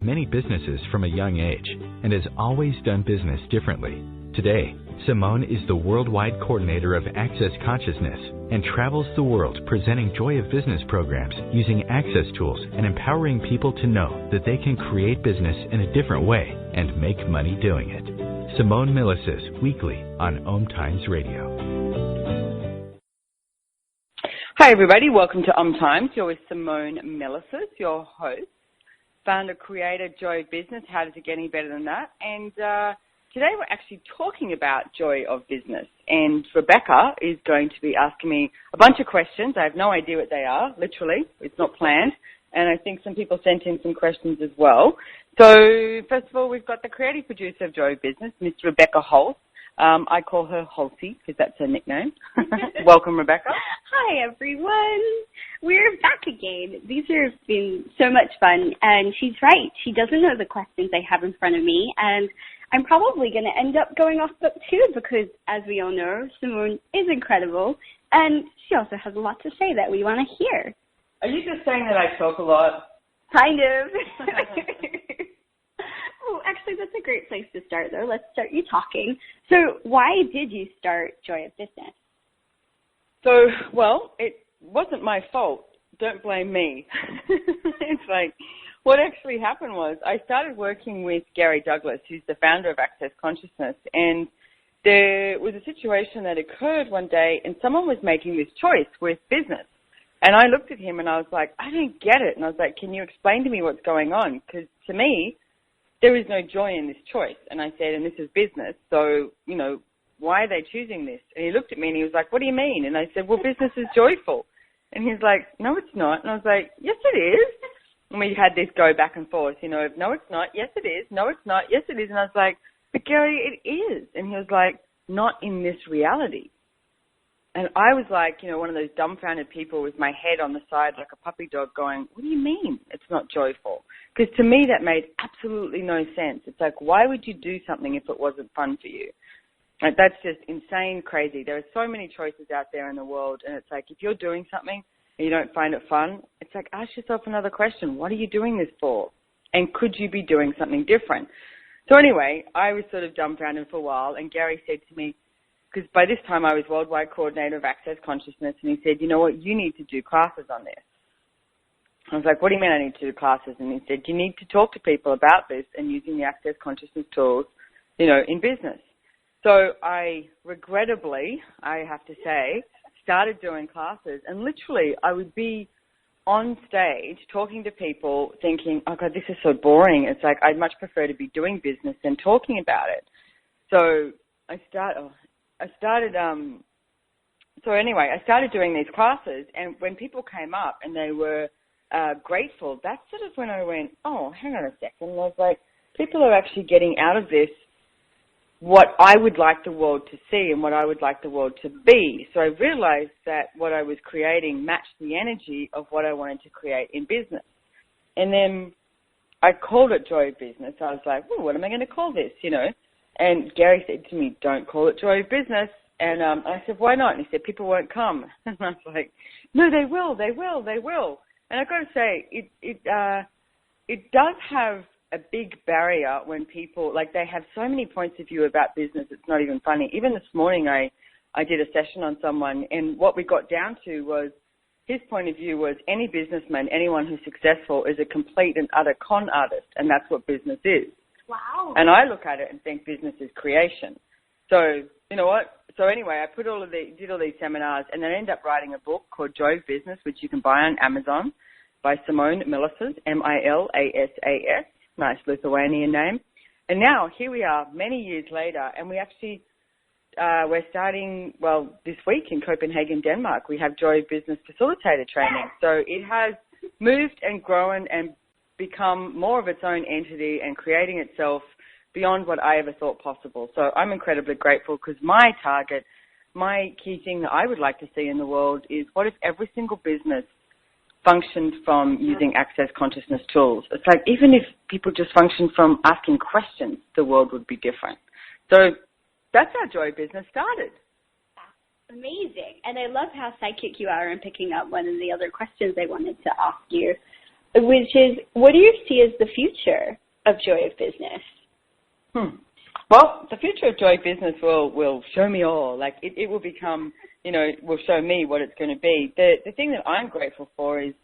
many businesses from a young age and has always done business differently. Today, Simone is the worldwide coordinator of Access Consciousness and travels the world presenting Joy of Business programs using access tools and empowering people to know that they can create business in a different way and make money doing it. Simone Milasas, weekly on OMTimes Radio. Hi everybody, welcome to OMTimes. You're with Simone Milasas, your host, founder, creator, Joy of Business. How does it get any better than that? And today we're actually talking about Joy of Business. And Rebecca is going to be asking me a bunch of questions. I have no idea what they are, literally. It's not planned. And I think some people sent in some questions as well. So first of all, we've got the creative producer of Joy of Business, Miss Rebecca Hulse. I call her Hulse because that's her nickname. Welcome, Rebecca. Hi, everyone. We're back again. These have been so much fun, and she's right. She doesn't know the questions I have in front of me, and I'm probably going to end up going off book too because, as we all know, Simone is incredible, and she also has a lot to say that we want to hear. Are you just saying that I talk a lot? Kind of. Well, actually, that's a great place to start, though. Let's start you talking. So why did you start Joy of Business? So, well, it wasn't my fault. Don't blame me. It's like, what actually happened was I started working with Gary Douglas, who's the founder of Access Consciousness, and there was a situation that occurred one day, and someone was making this choice with business. And I looked at him, and I was like, I don't get it. And I was like, can you explain to me what's going on? Because to me, there is no joy in this choice. And I said, and this is business, so, you know, why are they choosing this? And he looked at me and he was like, what do you mean? And I said, well, business is joyful. And he's like, no, it's not. And I was like, yes, it is. And we had this go back and forth, you know, no, it's not. Yes, it is. No, it's not. Yes, it is. And I was like, but Gary, it is. And he was like, not in this reality. And I was like, you know, one of those dumbfounded people with my head on the side like a puppy dog going, what do you mean it's not joyful? Because to me that made absolutely no sense. It's like, why would you do something if it wasn't fun for you? Like, that's just insane crazy. There are so many choices out there in the world, and it's like if you're doing something and you don't find it fun, it's like ask yourself another question. What are you doing this for? And could you be doing something different? So anyway, I was sort of dumbfounded for a while, and Gary said to me, because by this time I was worldwide coordinator of Access Consciousness, and he said, you know what, you need to do classes on this. I was like, what do you mean I need to do classes? And he said, you need to talk to people about this and using the Access Consciousness tools, you know, in business. So I regrettably, I have to say, started doing classes, and literally I would be on stage talking to people thinking, oh God, this is so boring. It's like I'd much prefer to be doing business than talking about it. So I started doing these classes, and when people came up and they were grateful, that's sort of when I went, oh, hang on a second. And I was like, people are actually getting out of this what I would like the world to see and what I would like the world to be. So I realized that what I was creating matched the energy of what I wanted to create in business. And then I called it Joy of Business. I was like, well, what am I going to call this, you know? And Gary said to me, don't call it Joy of Business. And I said, why not? And he said, people won't come. And I was like, no, they will. And I've got to say, it does have a big barrier when people, like they have so many points of view about business, it's not even funny. Even this morning I did a session on someone, and what we got down to was his point of view was any businessman, anyone who's successful is a complete and utter con artist, and that's what business is. Wow. And I look at it and think business is creation. So, you know what? So anyway, I did all these seminars, and then I ended up writing a book called Joy of Business, which you can buy on Amazon by Simone Milasas, Milasas, nice Lithuanian name. And now here we are many years later, and we actually, we're starting, well, this week in Copenhagen, Denmark, we have Joy of Business Facilitator training. So it has moved and grown and become more of its own entity and creating itself beyond what I ever thought possible. So I'm incredibly grateful because my target, my key thing that I would like to see in the world is what if every single business functioned from using Access Consciousness tools. It's like even if people just functioned from asking questions, the world would be different. So that's how Joy Business started. That's amazing. And I love how psychic you are in picking up one of the other questions I wanted to ask you. which is, what do you see as the future of Joyeux business? Well, the future of Joyeux business will show me all. Like, it will become, will show me what it's going to be. The thing that I'm grateful for is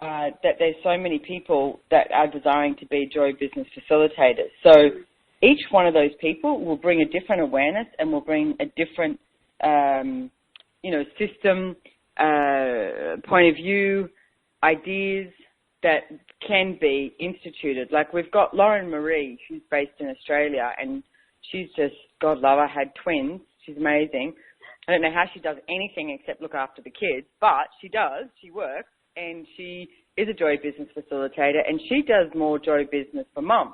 that there's so many people that are desiring to be Joyeux business facilitators. So each one of those people will bring a different awareness and will bring a different, system, point of view, ideas that can be instituted. Like, we've got Lauren Marie, who's based in Australia, and she's just, God love her, had twins. She's amazing. I don't know how she does anything except look after the kids, but she does. She works, and she is a Joyeux business facilitator, and she does more Joyeux business for mums,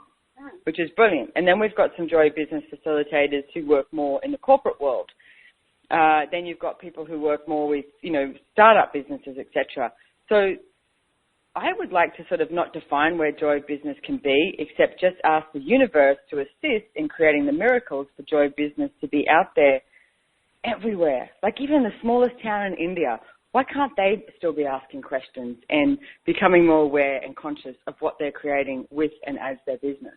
which is brilliant. And then we've got some Joyeux business facilitators who work more in the corporate world. Then you've got people who work more with, startup businesses, etc. So I would like to sort of not define where Joyeux business can be, except just ask the universe to assist in creating the miracles for Joyeux business to be out there everywhere. Like, even the smallest town in India, why can't they still be asking questions and becoming more aware and conscious of what they're creating with and as their business?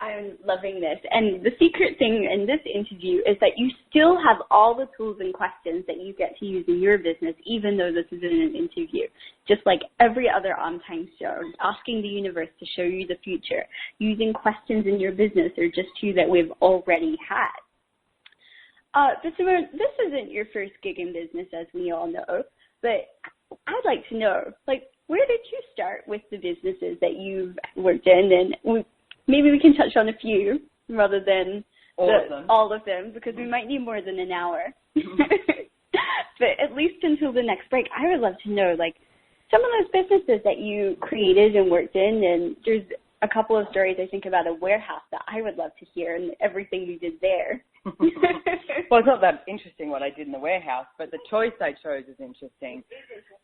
I'm loving this. And the secret thing in this interview is that you still have all the tools and questions that you get to use in your business, even though this isn't an interview. Just like every other OMTimes show, asking the universe to show you the future, using questions in your business are just two that we've already had. But Simone, this isn't your first gig in business, as we all know, but I'd like to know, where did you start with the businesses that you've worked in? And maybe we can touch on a few rather than all of them, because we might need more than an hour. But at least until the next break, I would love to know, some of those businesses that you created and worked in, and there's a couple of stories I think about a warehouse that I would love to hear and everything you did there. Well, it's not that interesting what I did in the warehouse, but the choice I chose is interesting.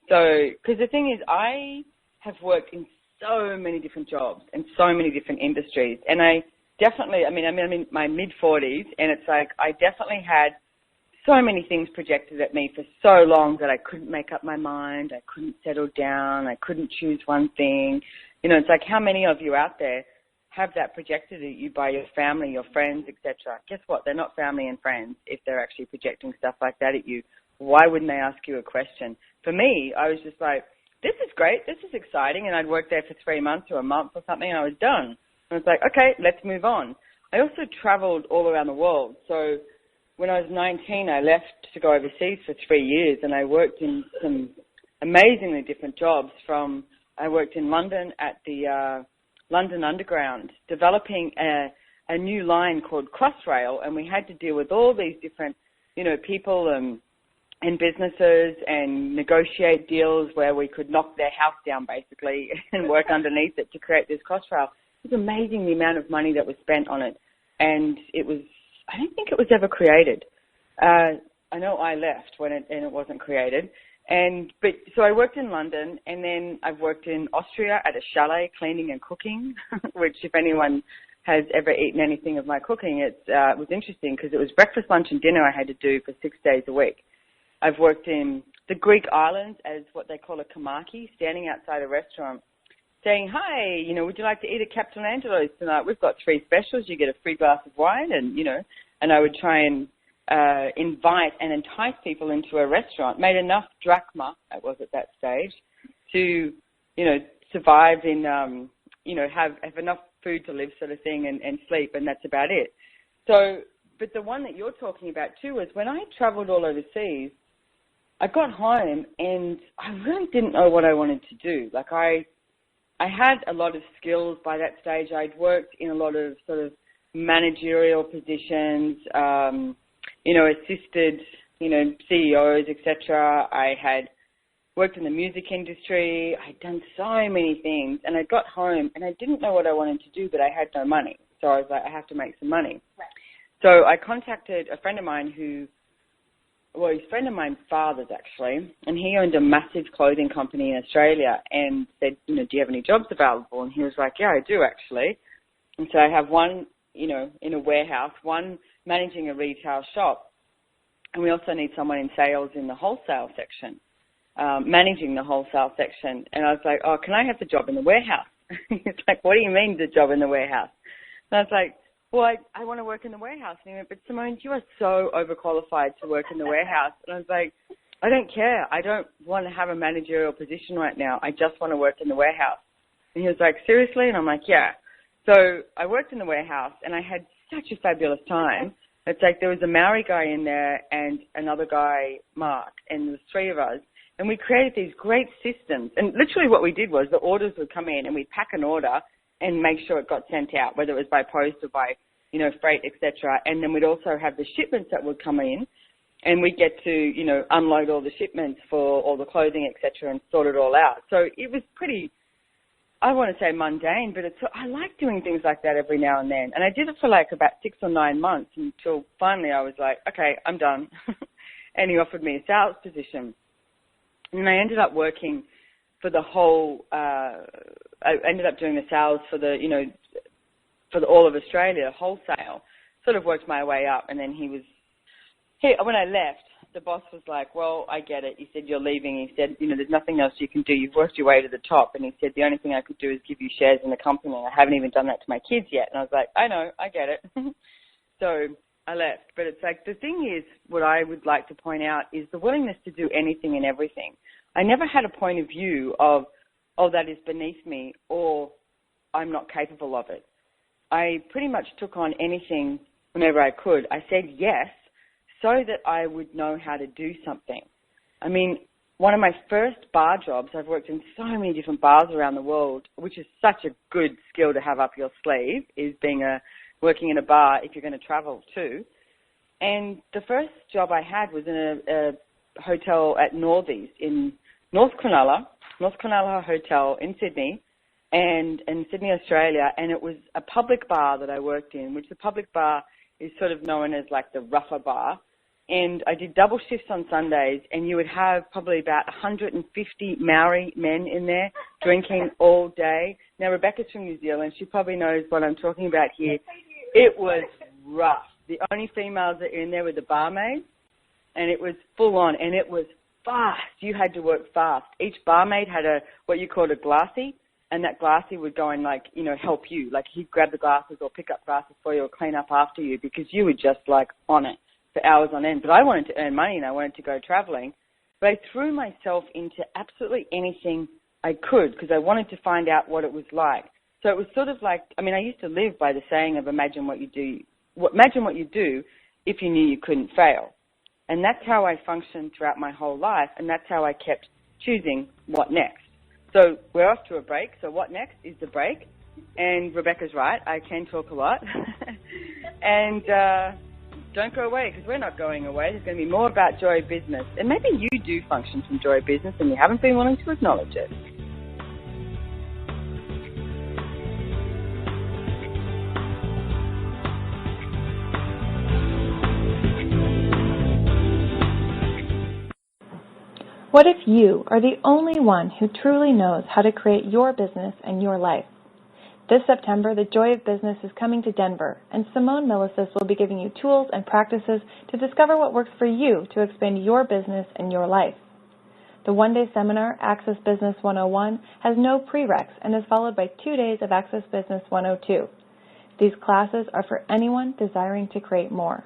So, because the thing is, I have worked in so many different jobs and so many different industries, and I definitely, I'm in my mid-40s, and it's like I definitely had so many things projected at me for so long that I couldn't make up my mind, I couldn't settle down, I couldn't choose one thing. It's like, how many of you out there have that projected at you by your family, your friends, etc.? Guess what? They're not family and friends if they're actually projecting stuff like that at you. Why wouldn't they ask you a question? For me, I was just like, this is great, this is exciting, and I'd worked there for 3 months or a month or something, and I was done. And I was like, okay, let's move on. I also traveled all around the world. So when I was 19, I left to go overseas for 3 years, and I worked in some amazingly different jobs. I worked in London at the London Underground, developing a new line called Crossrail, and we had to deal with all these different, people and businesses and negotiate deals where we could knock their house down, basically, and work underneath it to create this Crossrail. It was amazing the amount of money that was spent on it, and I don't think it was ever created. I know I left and it wasn't created. So I worked in London, and then I've worked in Austria at a chalet, cleaning and cooking, which if anyone has ever eaten anything of my cooking, it was interesting because it was breakfast, lunch and dinner I had to do for 6 days a week. I've worked in the Greek islands as what they call a kamaki, standing outside a restaurant saying, hi, would you like to eat at Captain Angelo's tonight? We've got 3 specials. You get a free glass of wine, and I would try and invite and entice people into a restaurant, made enough drachma, it was at that stage, to, survive in, have enough food to live sort of thing and sleep, and that's about it. So, but the one that you're talking about too is when I traveled all overseas, I got home and I really didn't know what I wanted to do. I had a lot of skills by that stage. I'd worked in a lot of sort of managerial positions, assisted, CEOs, etc. I had worked in the music industry. I'd done so many things, and I got home and I didn't know what I wanted to do, but I had no money. So I was like, I have to make some money. Right. So I contacted a friend of mine he's a friend of my father's actually, and he owned a massive clothing company in Australia, and said, do you have any jobs available? And he was like, yeah, I do actually. And so I have one, in a warehouse, one managing a retail shop, and we also need someone in sales in the wholesale section. managing the wholesale section. And I was like, oh, can I have the job in the warehouse? It's like, what do you mean the job in the warehouse? And I was like, well, I want to work in the warehouse. And he went, but Simone, you are so overqualified to work in the warehouse. And I was like, I don't care. I don't want to have a managerial position right now. I just want to work in the warehouse. And he was like, seriously? And I'm like, yeah. So I worked in the warehouse, and I had such a fabulous time. It's like there was a Maori guy in there and another guy, Mark, and there was three of us. And we created these great systems. And literally what we did was the orders would come in, and we'd pack an order and make sure it got sent out, whether it was by post or by, freight, etc. And then we'd also have the shipments that would come in, and we'd get to, unload all the shipments for all the clothing, etc., and sort it all out. So it was pretty, I want to say mundane, but I like doing things like that every now and then. And I did it for like about 6 or 9 months until finally I was like, okay, I'm done. And he offered me a sales position. And I ended up working for the whole, I ended up doing the sales for for all of Australia, wholesale. Sort of worked my way up, and then when I left, the boss was like, well, I get it. He said, you're leaving. He said, there's nothing else you can do. You've worked your way to the top. And he said, the only thing I could do is give you shares in the company. I haven't even done that to my kids yet. And I was like, I know, I get it. So I left. But it's like, the thing is, what I would like to point out is the willingness to do anything and everything. I never had a point of view of, oh, that is beneath me, or I'm not capable of it. I pretty much took on anything whenever I could. I said yes so that I would know how to do something. I mean, one of my first bar jobs, I've worked in so many different bars around the world, which is such a good skill to have up your sleeve, is working in a bar if you're going to travel too. And the first job I had was in a hotel at Northies in North Cronulla Hotel in Sydney, and in Sydney, Australia, and it was a public bar that I worked in, which the public bar is sort of known as like the rougher bar. And I did double shifts on Sundays, and you would have probably about 150 Maori men in there drinking all day. Now, Rebecca's from New Zealand. She probably knows what I'm talking about here. It was rough. The only females that were in there were the barmaids, and it was full on, and it was fast. You had to work fast. Each barmaid had what you called a glassy, and that glassy would go and help you. Like he'd grab the glasses or pick up glasses for you or clean up after you, because you were just like on it for hours on end. But I wanted to earn money and I wanted to go traveling. But I threw myself into absolutely anything I could because I wanted to find out what it was like. So it was sort of like, I used to live by the saying of imagine what you do if you knew you couldn't fail. And that's how I functioned throughout my whole life, and that's how I kept choosing what next. So we're off to a break. So what next is the break. And Rebecca's right. I can talk a lot. And don't go away, because we're not going away. There's going to be more about Joy Business. And maybe you do function from Joy Business and you haven't been willing to acknowledge it. What if you are the only one who truly knows how to create your business and your life? This September, the Joy of Business is coming to Denver, and Simone Milasas will be giving you tools and practices to discover what works for you to expand your business and your life. The one-day seminar, Access Business 101, has no prereqs and is followed by 2 days of Access Business 102. These classes are for anyone desiring to create more.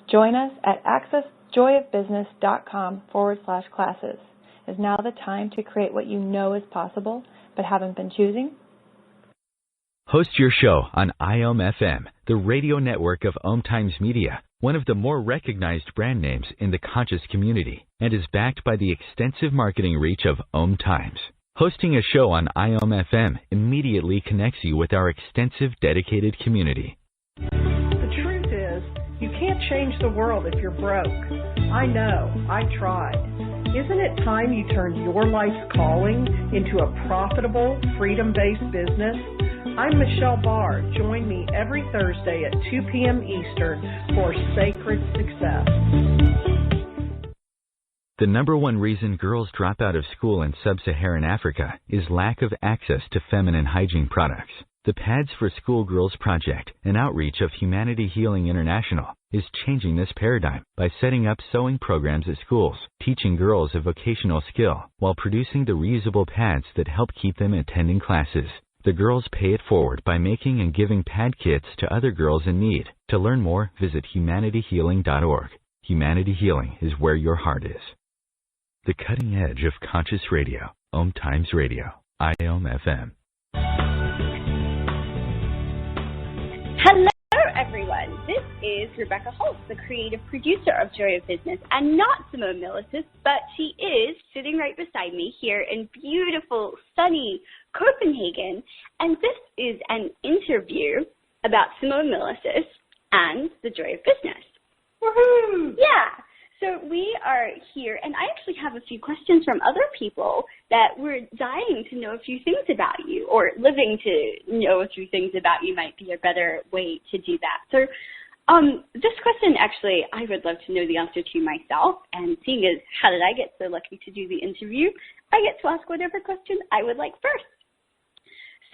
Join us at accessjoyofbusiness.com/classes. Is now the time to create what you know is possible but haven't been choosing? Host your show on IOM-FM, the radio network of OMTimes Media, one of the more recognized brand names in the conscious community, and is backed by the extensive marketing reach of OMTimes. Hosting a show on IOM-FM immediately connects you with our extensive dedicated community. The truth is, you can't change the world if you're broke. I know, I tried. Isn't it time you turned your life's calling into a profitable, freedom-based business? I'm Michelle Barr. Join me every Thursday at 2 p.m. Eastern for Sacred Success. The number one reason girls drop out of school in sub-Saharan Africa is lack of access to feminine hygiene products. The Pads for Schoolgirls project, an outreach of Humanity Healing International, is changing this paradigm by setting up sewing programs at schools, teaching girls a vocational skill, while producing the reusable pads that help keep them attending classes. The girls pay it forward by making and giving pad kits to other girls in need. To learn more, visit humanityhealing.org. Humanity Healing is where your heart is. The cutting edge of conscious radio, OMTimes Radio, IOM FM. Hello, everyone. This is Rebecca Hulse, the creative producer of Joyeux Business, and not Simone Milasas, but she is sitting right beside me here in beautiful, sunny Copenhagen. And this is an interview about Simone Milasas and the Joy of Business. Woohoo! Yeah. So we are here, and I actually have a few questions from other people that were dying to know a few things about you, or living to know a few things about you might be a better way to do that. So this question, actually, I would love to know the answer to myself, and seeing as how did I get so lucky to do the interview, I get to ask whatever question I would like first.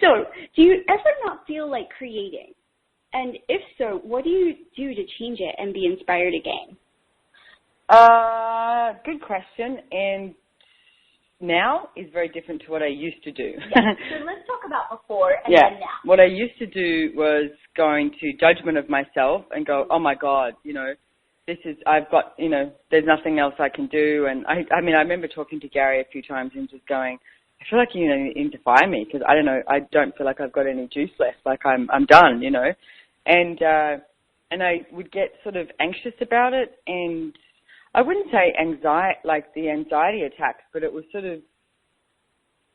So do you ever not feel like creating? And if so, what do you do to change it and be inspired again? Good question, and now is very different to what I used to do. Yeah. So let's talk about before and then now. What I used to do was going to judgment of myself and go, oh my God, I've got, there's nothing else I can do. And I remember talking to Gary a few times and just going, I feel like you need to fire me because I don't feel like I've got any juice left. Like I'm done, and I would get sort of anxious about it, and I wouldn't say anxiety attacks, but it was sort of,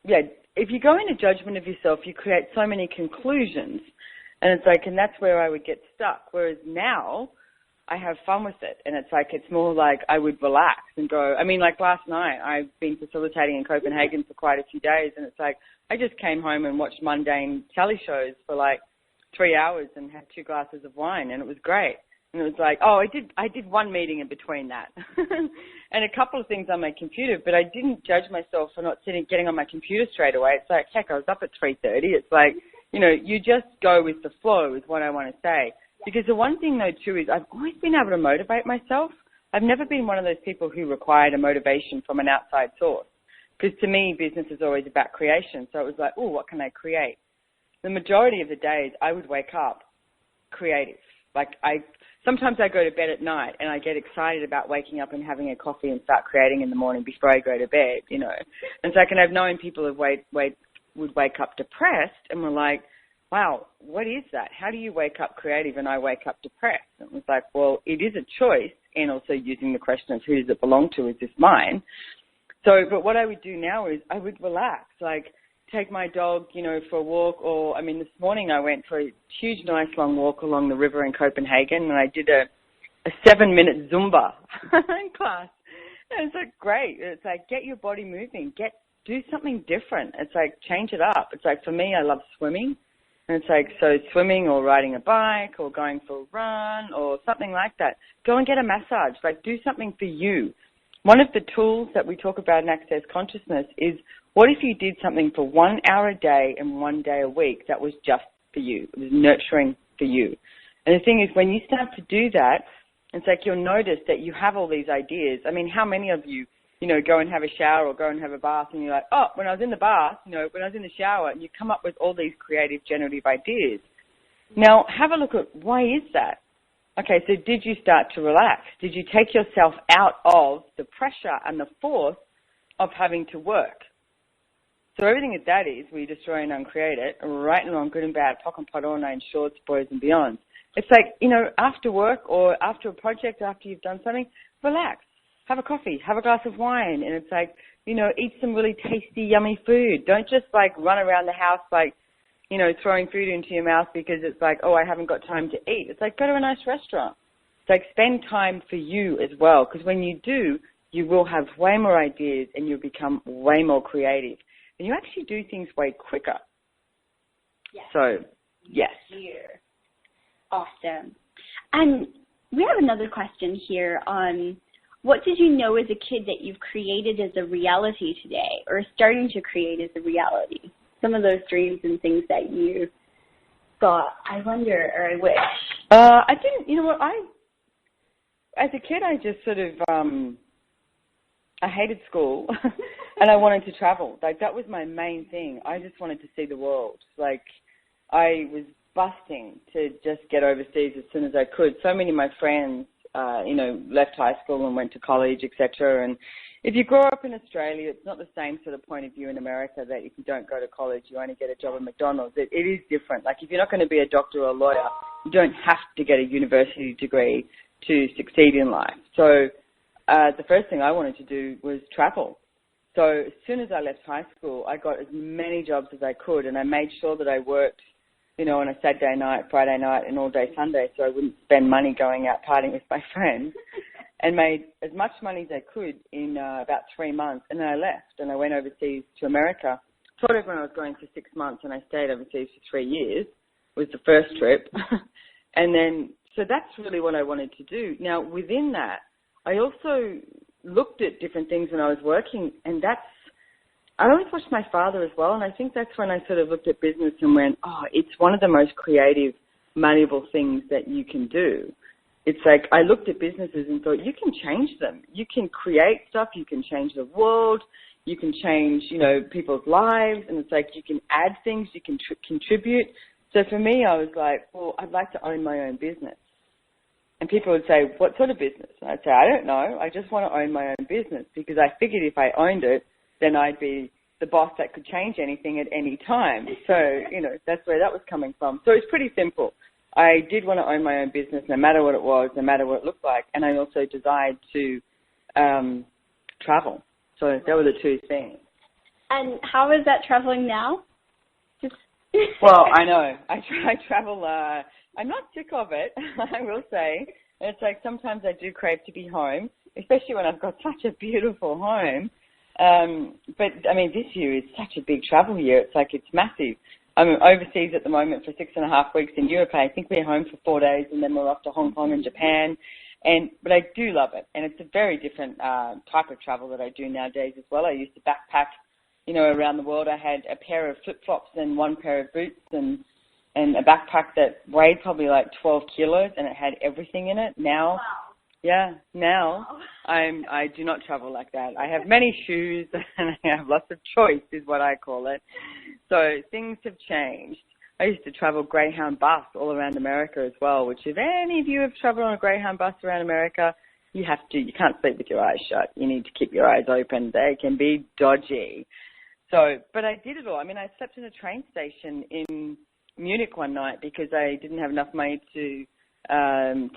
if you go into judgment of yourself, you create so many conclusions, and and that's where I would get stuck. Whereas now, I have fun with it, and it's more like I would relax and go. Like last night, I've been facilitating in Copenhagen for quite a few days, and I just came home and watched mundane telly shows for 3 hours and had 2 glasses of wine, and it was great. And it was I did one meeting in between that and a couple of things on my computer, but I didn't judge myself for not getting on my computer straight away. It's heck, I was up at 3:30. It's you just go with the flow is what I want to say. Because the one thing, though, too, is I've always been able to motivate myself. I've never been one of those people who required a motivation from an outside source. Because to me, business is always about creation. So it was what can I create? The majority of the days, I would wake up creative. Sometimes I go to bed at night and I get excited about waking up and having a coffee and start creating in the morning before I go to bed, And so I've known people who would wake up depressed and were like, wow, what is that? How do you wake up creative and I wake up depressed? And it was well, it is a choice, and also using the question of who does it belong to, is this mine? So, but what I would do now is I would relax, take my dog, for a walk, or, this morning I went for a huge, nice long walk along the river in Copenhagen, and I did a 7-minute Zumba class. And it's great. It's get your body moving, do something different. It's change it up. It's for me, I love swimming. And it's so swimming or riding a bike or going for a run or something like that. Go and get a massage. Do something for you. One of the tools that we talk about in Access Consciousness is, what if you did something for 1 hour a day and 1 day a week that was just for you? It was nurturing for you. And the thing is, when you start to do that, it's you'll notice that you have all these ideas. How many of you, go and have a shower or go and have a bath and you're when I was in the bath, when I was in the shower, and you come up with all these creative, generative ideas. Now, have a look at why is that? Okay, so did you start to relax? Did you take yourself out of the pressure and the force of having to work? So everything that is, we destroy and uncreate it, right and wrong, good and bad, pock and pot, all nine shorts, boys and beyond. It's after work or after a project, after you've done something, relax. Have a coffee, have a glass of wine, and it's eat some really tasty, yummy food. Don't just run around the house throwing food into your mouth because it's I haven't got time to eat. It's go to a nice restaurant. It's spend time for you as well, because when you do, you will have way more ideas and you'll become way more creative. And you actually do things way quicker. Yes. So, yes. Here. Awesome. And we have another question here on, what did you know as a kid that you've created as a reality today, or starting to create as a reality? Some of those dreams and things that you thought, I wonder, or I wish? I didn't, you know what, as a kid, I just sort of, I hated school and I wanted to travel. Like, that was my main thing. I just wanted to see the world. Like, I was busting to just get overseas as soon as I could. So many of my friends, left high school and went to college, etc. And if you grow up in Australia, it's not the same sort of point of view in America that if you don't go to college, you only get a job at McDonald's. It is different. Like, if you're not going to be a doctor or a lawyer, you don't have to get a university degree to succeed in life. So the first thing I wanted to do was travel. So as soon as I left high school, I got as many jobs as I could, and I made sure that I worked, on a Saturday night, Friday night, and all day Sunday, so I wouldn't spend money going out partying with my friends, and made as much money as I could in about 3 months. And then I left, and I went overseas to America. I told everyone I was going for 6 months, and I stayed overseas for 3 years, was the first trip. And then, so that's really what I wanted to do. Now, within that, I also looked at different things when I was working, and I always watched my father as well, and I think that's when I sort of looked at business and went, it's one of the most creative, malleable things that you can do. It's like I looked at businesses and thought, you can change them. You can create stuff. You can change the world. You can change, people's lives, and it's like you can add things. You can contribute. So for me, I was like, well, I'd like to own my own business. And people would say, what sort of business? And I'd say, I don't know. I just want to own my own business, because I figured if I owned it, then I'd be the boss that could change anything at any time. So, that's where that was coming from. So it's pretty simple. I did want to own my own business, no matter what it was, no matter what it looked like. And I also desired to travel. So that were the two things. And how is that traveling now? Well, I know. I travel. I'm not sick of it, I will say. And it's like sometimes I do crave to be home, especially when I've got such a beautiful home. But, this year is such a big travel year. It's like it's massive. I'm overseas at the moment for 6.5 weeks in Europe. I think we're home for 4 days, and then we're off to Hong Kong and Japan. But I do love it, and it's a very different type of travel that I do nowadays as well. I used to backpack, around the world. I had a pair of flip-flops and one pair of boots and a backpack that weighed probably like 12 kilos, and it had everything in it. Now, I do not travel like that. I have many shoes, and I have lots of choice, is what I call it. So things have changed. I used to travel Greyhound bus all around America as well, which if any of you have traveled on a Greyhound bus around America, you can't sleep with your eyes shut. You need to keep your eyes open. They can be dodgy. So, but I did it all. I slept in a train station in Munich one night because I didn't have enough money to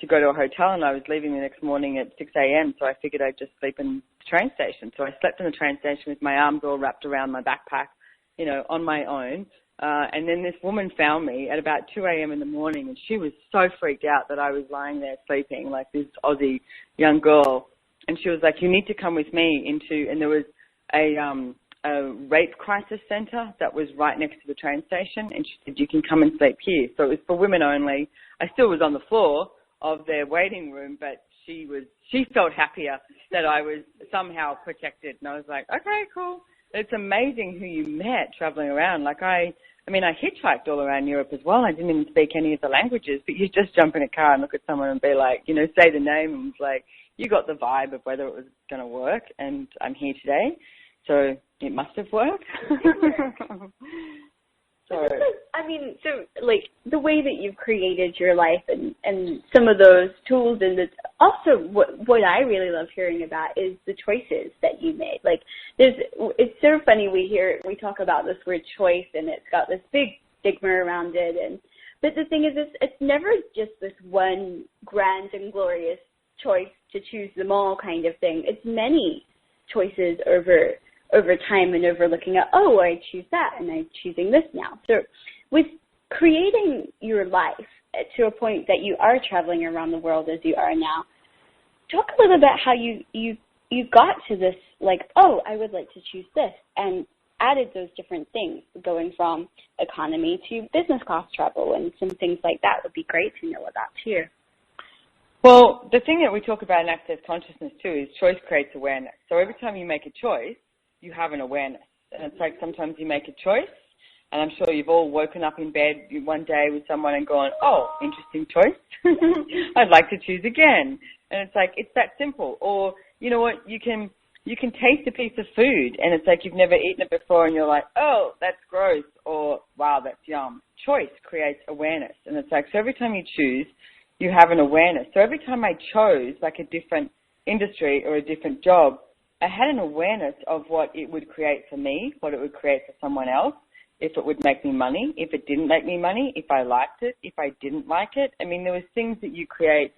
go to a hotel, and I was leaving the next morning at 6 a.m., so I figured I'd just sleep in the train station. So I slept in the train station with my arms all wrapped around my backpack, on my own. And then this woman found me at about 2 a.m. in the morning, and she was so freaked out that I was lying there sleeping, like this Aussie young girl. And she was like, you need to come with me and there was a rape crisis center that was right next to the train station, and she said, you can come and sleep here. So it was for women only. I still was on the floor of their waiting room, but she felt happier that I was somehow protected. And I was like, okay, cool. It's amazing who you met traveling around. Like I hitchhiked all around Europe as well. I didn't even speak any of the languages, but you just jump in a car and look at someone and be like, say the name, and it's like, you got the vibe of whether it was going to work, and I'm here today. So it must have worked. So the way that you've created your life and some of those tools, and also what I really love hearing about is the choices that you made. Like, it's so funny we talk about this word choice, and it's got this big stigma around it, but the thing is, it's never just this one grand and glorious choice to choose them all kind of thing. It's many choices over time and over looking at, I choose that and I'm choosing this now. So with creating your life to a point that you are traveling around the world as you are now, talk a little bit how you got to this, like, I would like to choose this, and added those different things, going from economy to business class travel and some things like that. Would be great to know about too. Well, the thing that we talk about in Access Consciousness too is choice creates awareness. So every time you make a choice, you have an awareness. And it's like sometimes you make a choice And I'm sure you've all woken up in bed one day with someone and gone, oh, interesting choice. I'd like to choose again. And it's like, it's that simple. Or, you know what, you can taste a piece of food and it's like you've never eaten it before and you're like, oh, that's gross, or wow, that's yum. Choice creates awareness. And it's like, so every time you choose, you have an awareness. So every time I chose like a different industry or a different job, I had an awareness of what it would create for me, what it would create for someone else, if it would make me money, if it didn't make me money, if I liked it, if I didn't like it. I mean, there was things that you create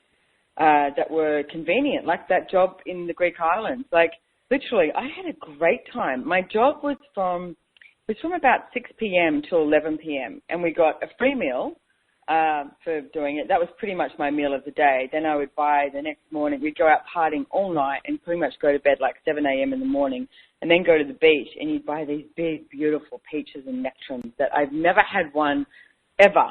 that were convenient, like that job in the Greek islands. Like, literally, I had a great time. My job was from about 6 p.m. till 11 p.m., and we got a free meal for doing it. That was pretty much my meal of the day. Then I would buy the next morning. We'd go out partying all night and pretty much go to bed like 7 a.m. in the morning, and then go to the beach, and you'd buy these big, beautiful peaches and nectarines that I've never had one ever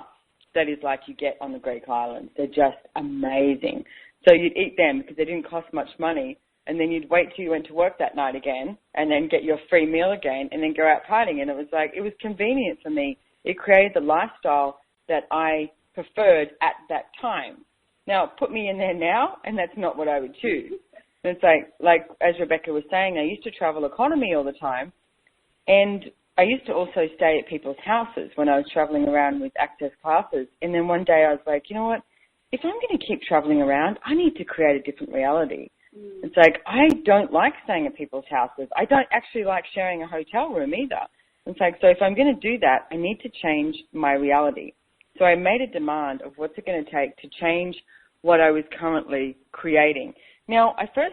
that is like you get on the Greek islands. They're just amazing. So you'd eat them because they didn't cost much money, and then you'd wait till you went to work that night again and then get your free meal again and then go out partying. And it was like, it was convenient for me. It created the lifestyle that I preferred at that time. Now, put me in there now, and that's not what I would choose. And it's like as Rebecca was saying, I used to travel economy all the time, and I used to also stay at people's houses when I was traveling around with access classes. And then one day I was like, you know what? If I'm going to keep traveling around, I need to create a different reality. It's like, I don't like staying at people's houses. I don't actually like sharing a hotel room either. It's like, so if I'm going to do that, I need to change my reality. So I made a demand of what's it going to take to change what I was currently creating. Now, I was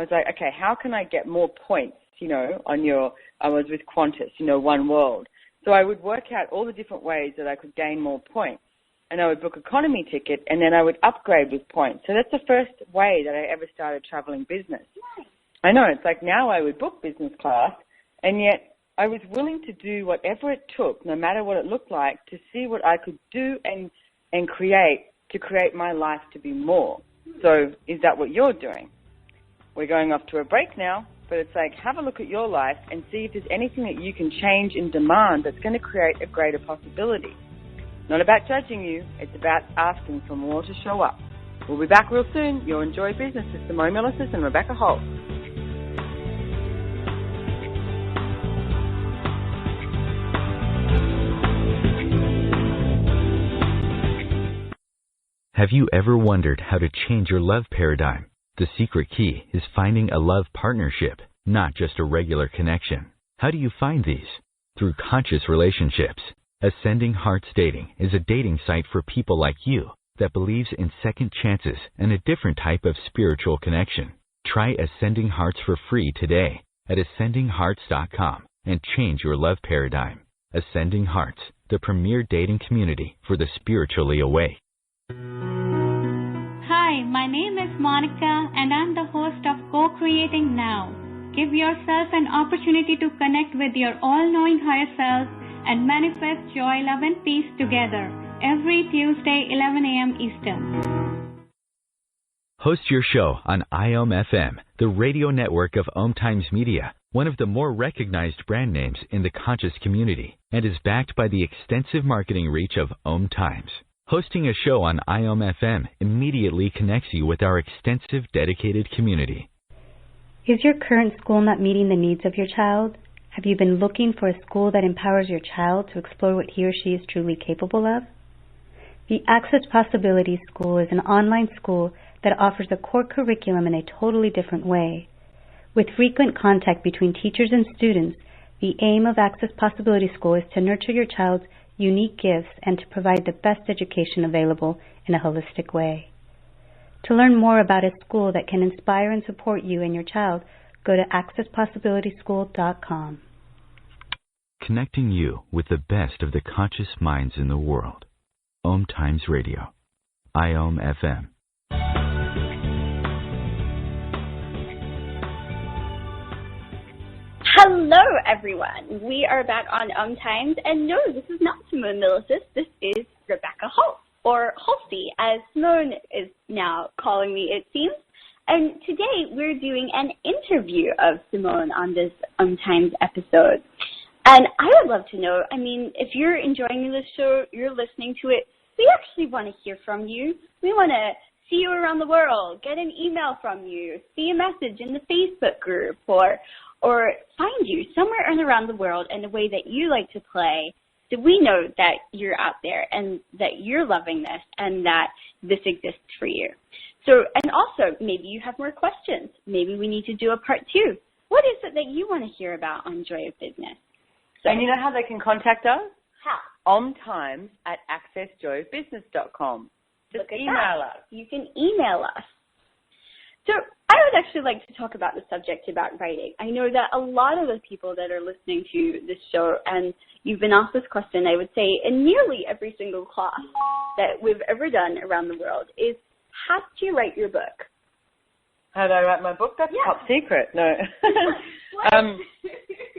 like, okay, how can I get more points, I was with Qantas, One World. So I would work out all the different ways that I could gain more points. And I would book economy ticket, and then I would upgrade with points. So that's the first way that I ever started traveling business. I know, it's like now I would book business class, and yet I was willing to do whatever it took, no matter what it looked like, to see what I could do and create to create my life to be more. So is that what you're doing? We're going off to a break now, but it's like, have a look at your life and see if there's anything that you can change in demand that's going to create a greater possibility. Not about judging you, it's about asking for more to show up. We'll be back real soon. You'll enjoy business with Simone Milasas and Rebecca Hulse. Have you ever wondered how to change your love paradigm? The secret key is finding a love partnership, not just a regular connection. How do you find these? Through conscious relationships. Ascending Hearts Dating is a dating site for people like you that believes in second chances and a different type of spiritual connection. Try Ascending Hearts for free today at ascendinghearts.com and change your love paradigm. Ascending Hearts, the premier dating community for the spiritually awake. Hi, my name is Monica and I'm the host of Co-Creating Now. Give yourself an opportunity to connect with your all-knowing higher self and manifest joy, love, and peace together every Tuesday, 11 a.m. Eastern. Host your show on IOM-FM, the radio network of OMTimes Media, one of the more recognized brand names in the conscious community, and is backed by the extensive marketing reach of OMTimes. Hosting a show on IOM-FM immediately connects you with our extensive dedicated community. Is your current school not meeting the needs of your child? Have you been looking for a school that empowers your child to explore what he or she is truly capable of? The Access Possibilities School is an online school that offers a core curriculum in a totally different way. With frequent contact between teachers and students, the aim of Access Possibilities School is to nurture your child's unique gifts and to provide the best education available in a holistic way. To learn more about a school that can inspire and support you and your child, go to accesspossibilitieschool.com. Connecting you with the best of the conscious minds in the world. OMTimes Radio. IOM-FM. Hello, everyone. We are back on OMTimes, and no, this is not Simone Milasas. This is Rebecca Hulse, or Hulse, as Simone is now calling me, it seems. And today we're doing an interview of Simone on this OMTimes episode. And I would love to know, I mean, if you're enjoying this show, you're listening to it, we actually want to hear from you. We want to see you around the world, get an email from you, see a message in the Facebook group, or find you somewhere around the world in a way that you like to play, so we know that you're out there and that you're loving this and that this exists for you. So, and also, maybe you have more questions. Maybe we need to do a part 2. What is it that you want to hear about on Joy of Business? So, and you know how they can contact us? How? OMTimes@accessjoyofbusiness.com. Just email us. You can email us. So I would actually like to talk about the subject about writing. I know that a lot of the people that are listening to this show, and you've been asked this question, I would say, in nearly every single class that we've ever done around the world, is how did you write your book? How did I write my book? That's top secret. No.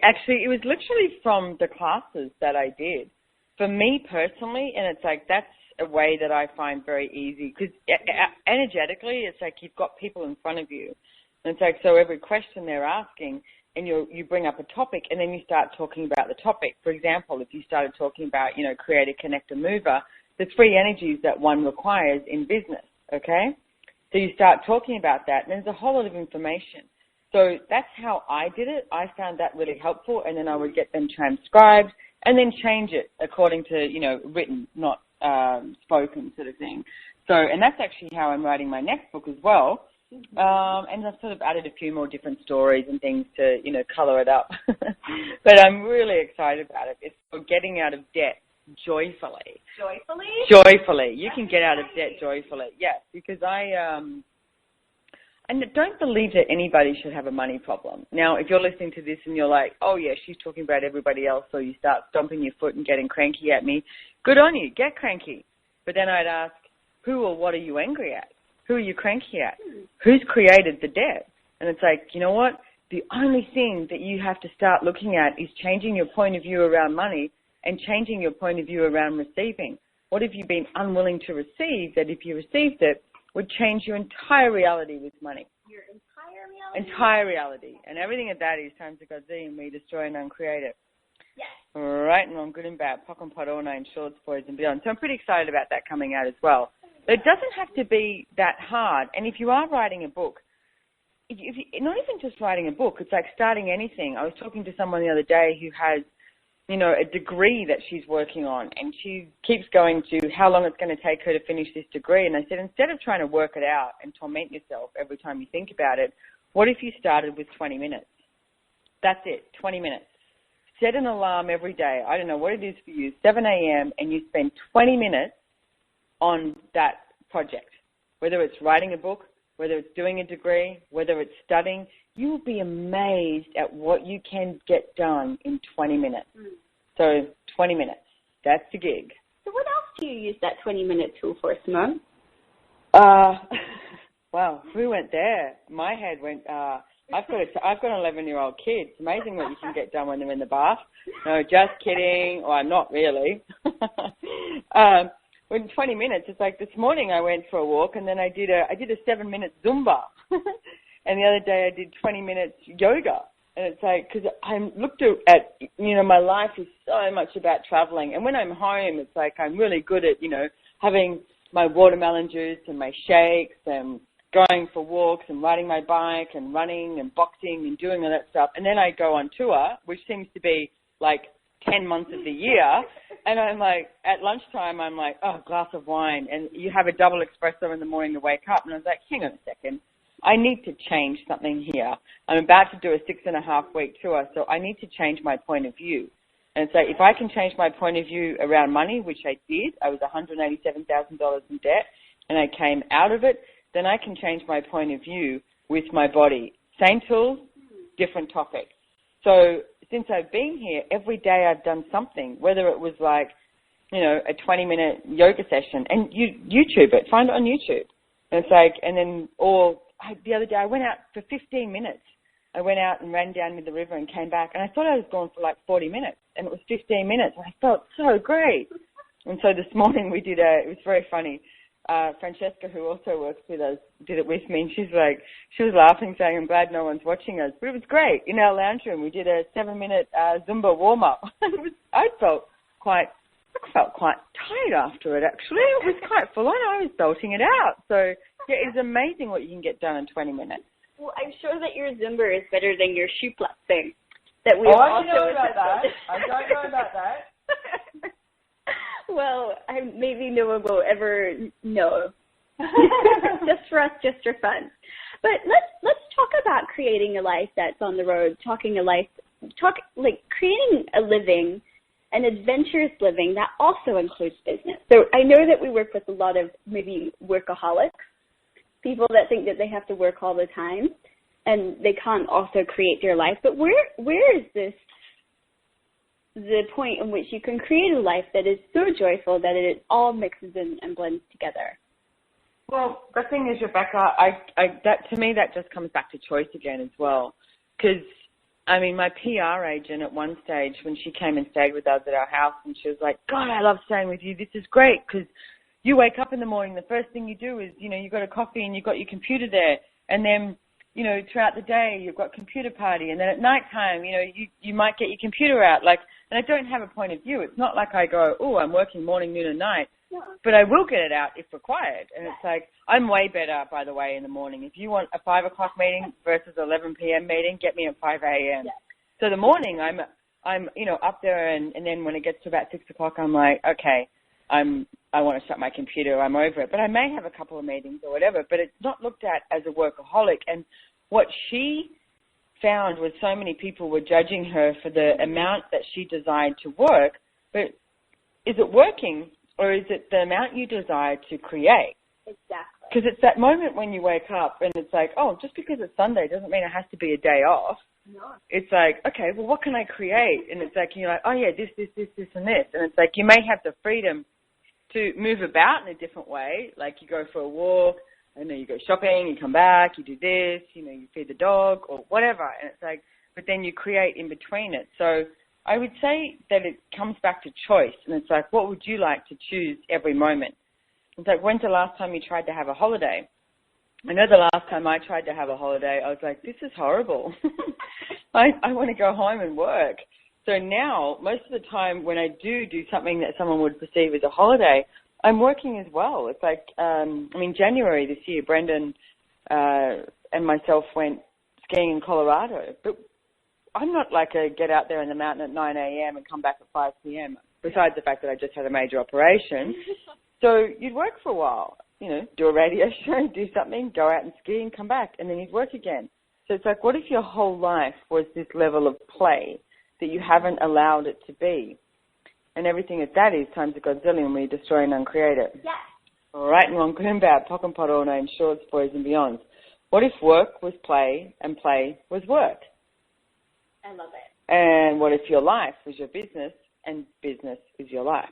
Actually, it was literally from the classes that I did. For me personally, and it's like that's a way that I find very easy, because energetically, it's like you've got people in front of you. And it's like, so every question they're asking, and you bring up a topic, and then you start talking about the topic. For example, if you started talking about, creator, connector, mover, the 3 energies that one requires in business, okay? So you start talking about that, and there's a whole lot of information. So that's how I did it. I found that really helpful, and then I would get them transcribed and then change it according to, written, not spoken sort of thing. So, and that's actually how I'm writing my next book as well. And I've sort of added a few more different stories and things to, color it up. But I'm really excited about it. It's for getting out of debt joyfully. Joyfully? Joyfully. You can get out of debt joyfully. Yes, because and don't believe that anybody should have a money problem. Now, if you're listening to this and you're like, oh, yeah, she's talking about everybody else, so you start stomping your foot and getting cranky at me, good on you, get cranky. But then I'd ask, who or what are you angry at? Who are you cranky at? Who's created the debt? And it's like, you know what? The only thing that you have to start looking at is changing your point of view around money and changing your point of view around receiving. What have you been unwilling to receive that if you received it, would change your entire reality with money? Your entire reality? Entire reality. And everything of that is times of God's and me, destroy and uncreate it. Yes. Right and wrong, good and bad, pock and pot, all nine shorts, boys and beyond. So I'm pretty excited about that coming out as well. But it doesn't have to be that hard. And if you are writing a book, if you, not even just writing a book, it's like starting anything. I was talking to someone the other day who has, a degree that she's working on, and she keeps going to how long it's going to take her to finish this degree. And I said, instead of trying to work it out and torment yourself every time you think about it, what if you started with 20 minutes? That's it, 20 minutes. Set an alarm every day. I don't know what it is for you, 7 a.m., and you spend 20 minutes on that project, whether it's writing a book, whether it's doing a degree, whether it's studying. You will be amazed at what you can get done in 20 minutes. So 20 minutes, that's the gig. So what else do you use that 20-minute tool for, Simone? Well, we went there. My head went, I've got an 11-year-old kid. It's amazing what you can get done when they're in the bath. No, just kidding. Well, not really. In 20 minutes, it's like this morning I went for a walk, and then I did a 7-minute Zumba. And the other day I did 20 minutes yoga. And it's like, because I looked at, my life is so much about traveling. And when I'm home, it's like I'm really good at, having my watermelon juice and my shakes and going for walks and riding my bike and running and boxing and doing all that stuff. And then I go on tour, which seems to be like 10 months of the year. And I'm like, at lunchtime, I'm like, oh, a glass of wine. And you have a double espresso in the morning to wake up. And I was like, hang on a second. I need to change something here. I'm about to do a 6.5-week tour, so I need to change my point of view. And so if I can change my point of view around money, which I did, I was $187,000 in debt, and I came out of it, then I can change my point of view with my body. Same tools, different topic. So since I've been here, every day I've done something, whether it was like, a 20-minute yoga session, and YouTube it, find it on YouTube. And it's like, and then, the other day I went out for 15 minutes. I went out and ran down to the river and came back, and I thought I was gone for like 40 minutes, and it was 15 minutes, and I felt so great. And so this morning we did it was very funny. Francesca, who also works with us, did it with me, and she was laughing, saying, I'm glad no one's watching us. But it was great. In our lounge room, we did a 7-minute Zumba warm-up. I felt quite tired after it, actually. It was quite full on. I was belting it out. So, yeah, it's amazing what you can get done in 20 minutes. Well, I'm sure that your Zumba is better than your shoe thing. That we I don't know about that. I don't know about that. Well, maybe no one will ever know. Just for us, just for fun. But let's talk about creating a life that's on the road. Creating a living, an adventurous living that also includes business. So I know that we work with a lot of maybe workaholics, people that think that they have to work all the time and they can't also create their life. But where is this? The point in which you can create a life that is so joyful that it all mixes in and blends together. Well, the thing is, Rebecca, that to me that just comes back to choice again as well. Because, I mean, my PR agent at one stage, when she came and stayed with us at our house, and she was like, God, I love staying with you. This is great because you wake up in the morning, the first thing you do is, you've got a coffee and you've got your computer there. And then, throughout the day, you've got computer party. And then at nighttime, you might get your computer out. And I don't have a point of view. It's not like I go, oh, I'm working morning, noon, and night. No. But I will get it out if required. And it's like, I'm way better, by the way, in the morning. If you want a 5 o'clock meeting versus 11 p.m. meeting, get me at 5 a.m. Yeah. So the morning, I'm up there, and then when it gets to about 6 o'clock, I'm like, okay, I want to shut my computer. I'm over it. But I may have a couple of meetings or whatever, but it's not looked at as a workaholic. And what she found was so many people were judging her for the amount that she desired to work, but is it working or is it the amount you desire to create? Exactly. Because it's that moment when you wake up and it's like, oh, just because it's Sunday doesn't mean it has to be a day off. No. It's like, okay, well, what can I create? And it's like, you're like, oh, yeah, this, and this. And it's like you may have the freedom to move about in a different way, like you go for a walk, and then you go shopping, you come back, you do this, you feed the dog or whatever. And it's like, but then you create in between it. So I would say that it comes back to choice. And it's like, what would you like to choose every moment? It's like, when's the last time you tried to have a holiday? I know the last time I tried to have a holiday, I was like, this is horrible. I want to go home and work. So now, most of the time when I do something that someone would perceive as a holiday, I'm working as well. It's like, January this year, Brendan and myself went skiing in Colorado. But I'm not like a get out there in the mountain at 9 a.m. and come back at 5 p.m., besides the fact that I just had a major operation. So you'd work for a while, do a radio show, do something, go out and ski and come back, and then you'd work again. So it's like, what if your whole life was this level of play that you haven't allowed it to be? And everything that is times a godzillion when you destroy and uncreate it. Yes. All right, and wrong, good and bad, pock and pot, all names, shorts, boys and beyonds. What if work was play and play was work? I love it. And what if your life was your business and business is your life?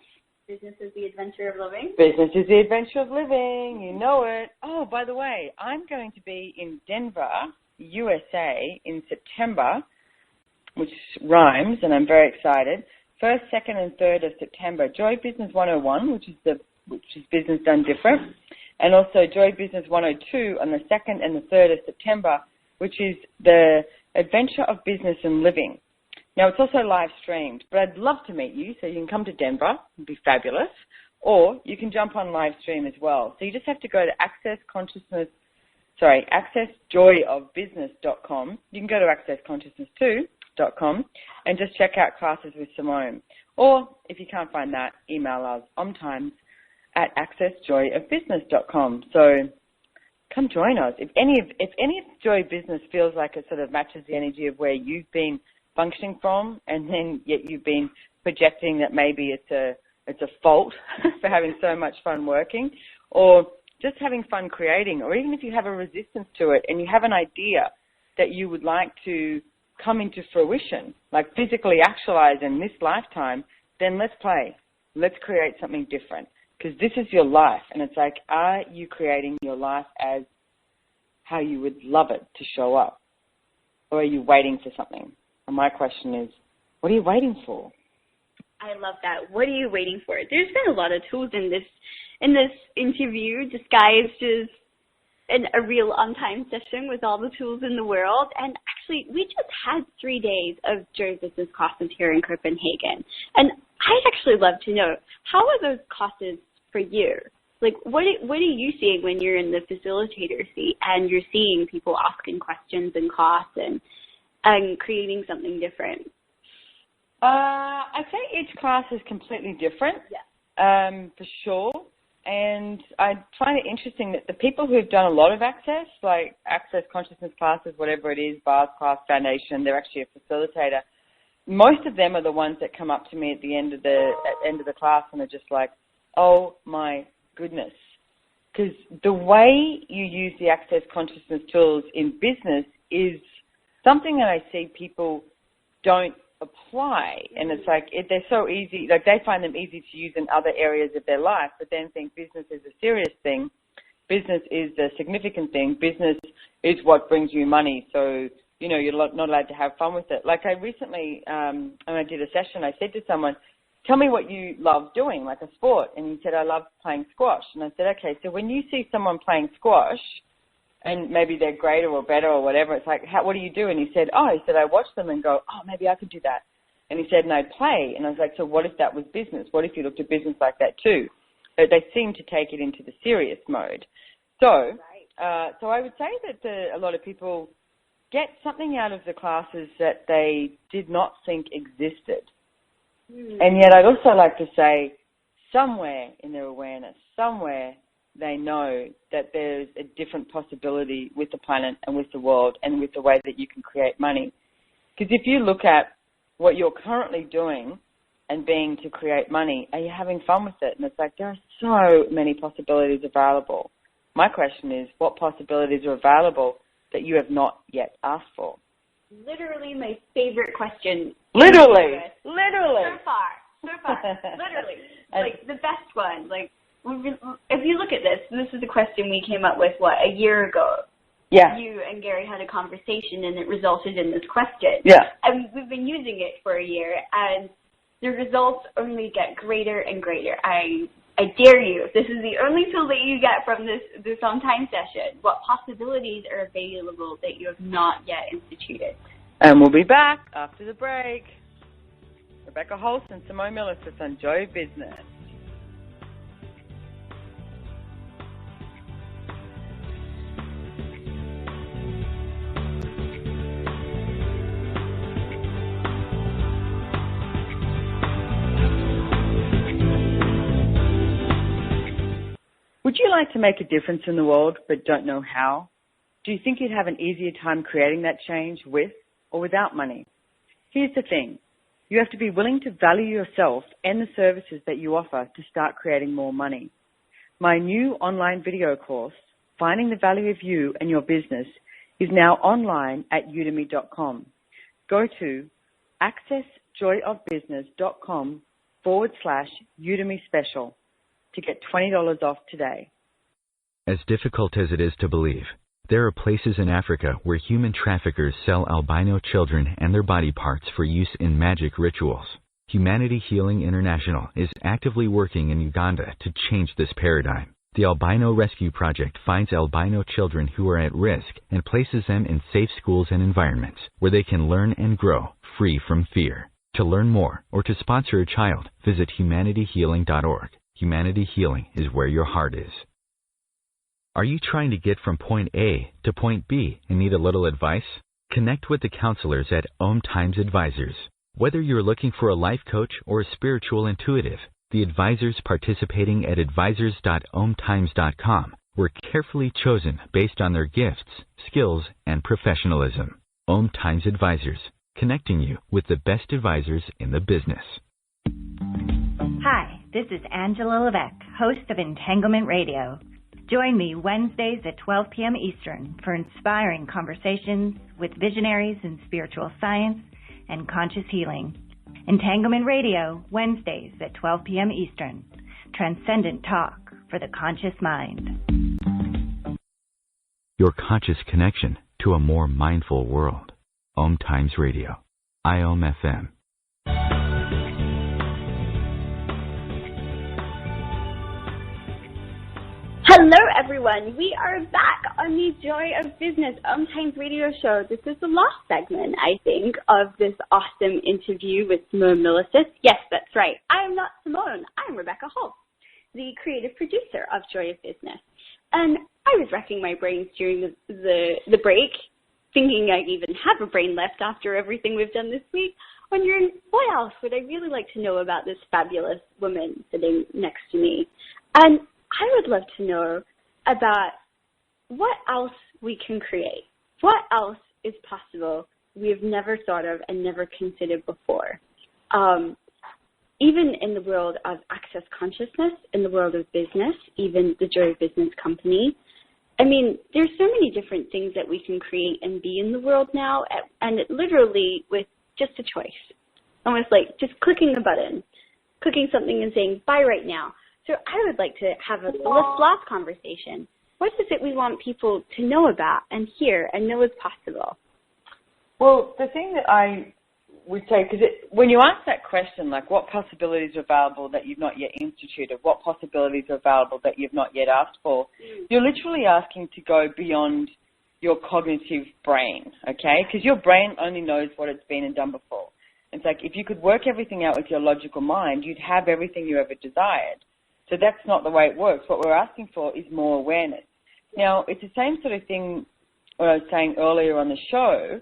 Business is the adventure of living. Business is the adventure of living. You know it. Oh, by the way, I'm going to be in Denver, USA in September, which rhymes, and I'm very excited. 1st, 2nd, and 3rd of September, Joy Business 101, which is Business Done Different, and also Joy Business 102 on the 2nd and the 3rd of September, which is the Adventure of Business and Living. Now, it's also live streamed, but I'd love to meet you, so you can come to Denver. It'd be fabulous. Or you can jump on live stream as well. So you just have to go to accessjoyofbusiness.com. You can go to accessconsciousness2.com and just check out classes with Simone. Or if you can't find that, email us OMTimes at accessjoyofbusiness.com. So come join us. If any of Joy Business feels like it sort of matches the energy of where you've been functioning from, and then yet you've been projecting that maybe it's a fault for having so much fun working, or just having fun creating, or even if you have a resistance to it and you have an idea that you would like to come into fruition, like physically actualize in this lifetime, then let's play. Let's create something different, because this is your life. And it's like, are you creating your life as how you would love it to show up? Or are you waiting for something? And my question is, what are you waiting for? I love that. What are you waiting for? There's been a lot of tools in in this interview disguised as a real on-time session with all the tools in the world. And actually, we just had 3 days of Joyeux Business classes here in Copenhagen. And I'd actually love to know, how are those classes for you? Like, what are you seeing when you're in the facilitator seat and you're seeing people asking questions in class and creating something different? I'd say each class is completely different, for sure. And I find it interesting that the people who have done a lot of access, like access consciousness classes, whatever it is, bars class, foundation, they're actually a facilitator. Most of them are the ones that come up to me at the end of the class and are just like, oh my goodness. Because the way you use the access consciousness tools in business is something that I see people don't apply, and it's like they're so easy, like they find them easy to use in other areas of their life, but then think business is a serious thing, business is a significant thing, business is what brings you money, so you're not allowed to have fun with it. Like I recently, when I did a session, I said to someone, tell me what you love doing, like a sport, and he said, I love playing squash. And I said, okay, so when you see someone playing squash, and maybe they're greater or better or whatever, it's like, what do you do? And he said, I watch them and go, maybe I could do that. And he said, and I'd play. And I was like, so what if that was business? What if you looked at business like that too? They seem to take it into the serious mode. So, so I would say that a lot of people get something out of the classes that they did not think existed. And yet I'd also like to say, somewhere in their awareness, somewhere they know that there's a different possibility with the planet and with the world and with the way that you can create money. Because if you look at what you're currently doing and being to create money, are you having fun with it? And it's like, there are so many possibilities available. My question is, what possibilities are available that you have not yet asked for? Literally my favorite question. Literally. So far. Literally. Like the best one. Like, if you look at this is a question we came up with, a year ago? Yeah. You and Gary had a conversation and it resulted in this question. Yeah. And we've been using it for a year and the results only get greater and greater. I dare you, if this is the only tool that you get from this on-time session, what possibilities are available that you have not yet instituted? And we'll be back after the break. Rebecca Hulse and Simone Milasas on Joyeux Business. Would you like to make a difference in the world but don't know how? Do you think you'd have an easier time creating that change with or without money? Here's the thing. You have to be willing to value yourself and the services that you offer to start creating more money. My new online video course, Finding the Value of You and Your Business, is now online at udemy.com. Go to accessjoyofbusiness.com/Udemy special to get $20 off today. As difficult as it is to believe, there are places in Africa where human traffickers sell albino children and their body parts for use in magic rituals. Humanity Healing International is actively working in Uganda to change this paradigm. The Albino Rescue Project finds albino children who are at risk and places them in safe schools and environments where they can learn and grow free from fear. To learn more or to sponsor a child, visit humanityhealing.org. Humanity Healing is where your heart is. Are you trying to get from point A to point B and need a little advice? Connect with the counselors at OMTimes Advisors. Whether you're looking for a life coach or a spiritual intuitive, the advisors participating at advisors.omtimes.com were carefully chosen based on their gifts, skills, and professionalism. OMTimes Advisors, connecting you with the best advisors in the business. Hi, this is Angela Levesque, host of Entanglement Radio. Join me Wednesdays at 12 p.m. Eastern for inspiring conversations with visionaries in spiritual science and conscious healing. Entanglement Radio, Wednesdays at 12 p.m. Eastern. Transcendent talk for the conscious mind. Your conscious connection to a more mindful world. OMTimes Radio. IOM FM. Hello, everyone. We are back on the Joy of Business OMTimes radio show. This is the last segment, I think, of this awesome interview with Simone Milasas. Yes, that's right. I am not Simone. I'm Rebecca Hulse, the creative producer of Joy of Business. And I was racking my brains during the break, thinking I even have a brain left after everything we've done this week, wondering what else would I really like to know about this fabulous woman sitting next to me. And I would love to know about what else we can create. What else is possible we have never thought of and never considered before. Even in the world of access consciousness, in the world of business, even the Joy of Business company, I mean, there's so many different things that we can create and be in the world now, and it literally with just a choice. Almost like just clicking a button, clicking something and saying, buy right now. So I would like to have a last conversation. What is it we want people to know about and hear and know is possible? Well, the thing that I would say, because when you ask that question, like what possibilities are available that you've not yet instituted, what possibilities are available that you've not yet asked for, you're literally asking to go beyond your cognitive brain, okay? Because your brain only knows what it's been and done before. It's like if you could work everything out with your logical mind, you'd have everything you ever desired. So that's not the way it works. What we're asking for is more awareness. Now, it's the same sort of thing what I was saying earlier on the show.